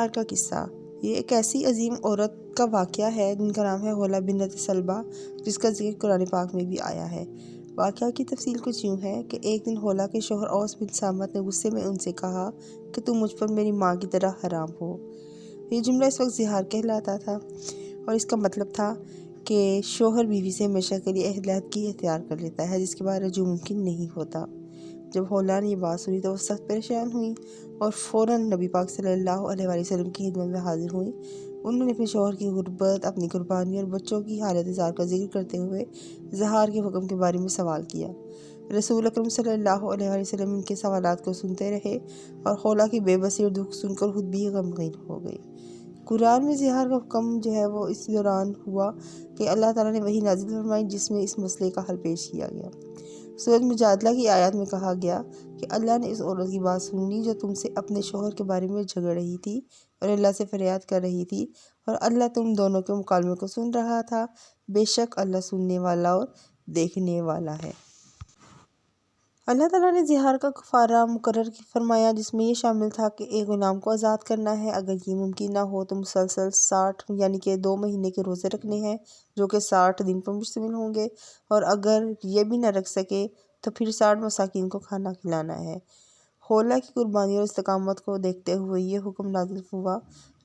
کا قصہ۔ یہ ایک ایسی عظیم عورت کا واقعہ ہے جن کا نام ہے حولہ بنت سلبہ، جس کا ذکر قرآن پاک میں بھی آیا ہے۔ واقعہ کی تفصیل کچھ یوں ہے کہ ایک دن حولہ کے شوہر اوس بن صامت نے غصے میں ان سے کہا کہ تم مجھ پر میری ماں کی طرح حرام ہو۔ یہ جملہ اس وقت زہار کہلاتا تھا اور اس کا مطلب تھا کہ شوہر بیوی سے ہمیشہ کے لیے علیحدگی اختیار کر لیتا ہے، جس کے بعد رجوع ممکن نہیں ہوتا۔ جب حولہ نے یہ بات سنی تو وہ سخت پریشان ہوئیں اور فوراً نبی پاک صلی اللہ علیہ وآلہ وسلم کی خدمت میں حاضر ہوئیں۔ انہوں نے اپنے شوہر کی غربت، اپنی قربانی اور بچوں کی حالت زار کا ذکر کرتے ہوئے زہار کے حکم کے بارے میں سوال کیا۔ رسول اکرم صلی اللہ علیہ وآلہ وسلم ان کے سوالات کو سنتے رہے اور حولہ کی بے بسی اور دکھ سن کر خود بھی غمگین ہو گئے۔ قرآن میں زہار کا حکم جو ہے وہ اس دوران ہوا کہ اللہ تعالیٰ نے وحی نازل فرمائی جس میں اس مسئلے کا حل پیش کیا گیا۔ سورۃ مجادلہ کی آیات میں کہا گیا کہ اللہ نے اس عورت کی بات سن لی جو تم سے اپنے شوہر کے بارے میں جھگڑ رہی تھی اور اللہ سے فریاد کر رہی تھی، اور اللہ تم دونوں کے مکالمے کو سن رہا تھا۔ بے شک اللہ سننے والا اور دیکھنے والا ہے۔ اللہ تعالیٰ نے زہار کا کفارہ مقرر فرمایا جس میں یہ شامل تھا کہ ایک غلام کو آزاد کرنا ہے۔ اگر یہ ممکن نہ ہو تو مسلسل 60 یعنی کہ 2 مہینے کے روزے رکھنے ہیں جو کہ 60 دن پر مشتمل ہوں گے، اور اگر یہ بھی نہ رکھ سکے تو پھر 60 مساکین کو کھانا کھلانا ہے۔ حولہ کی قربانی اور استقامت کو دیکھتے ہوئے یہ حکم نازل ہوا۔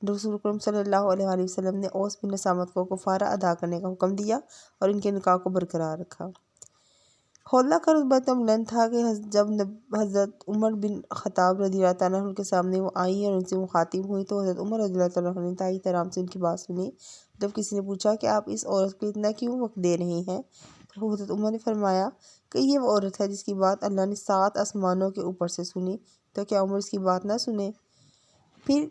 رسول اکرم صلی اللہ علیہ وآلہ وسلم نے اوس بن صامت کو کفارہ ادا کرنے کا حکم دیا اور ان کے نکاح کو برقرار رکھا۔ حولہ کا رتبہ اتنا بلند تھا کہ جب حضرت عمر بن خطاب رضی اللہ تعالیٰ عنہ کے سامنے وہ آئیں اور ان سے مخاطب ہوئیں تو حضرت عمر رضی اللہ تعالیٰ عنہ نے انتہائی احترام سے ان کی بات سنی۔ جب کسی نے پوچھا کہ آپ اس عورت کو اتنا کیوں وقت دے رہے ہیں تو حضرت عمر نے فرمایا کہ یہ وہ عورت ہے جس کی بات اللہ نے 7 آسمانوں کے اوپر سے سنی، تو کیا عمر اس کی بات نہ سنے؟ پھر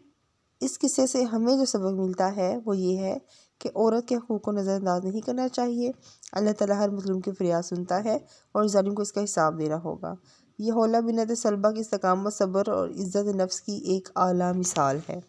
اس قصے سے ہمیں جو سبق ملتا ہے وہ یہ ہے کہ عورت کے حقوق کو نظر انداز نہیں کرنا چاہیے۔ اللہ تعالیٰ ہر مظلوم کی فریاد سنتا ہے اور ظالم کو اس کا حساب دینا ہوگا۔ یہ حولہ بنت سلبہ کی استقامت، صبر اور عزت نفس کی ایک اعلیٰ مثال ہے۔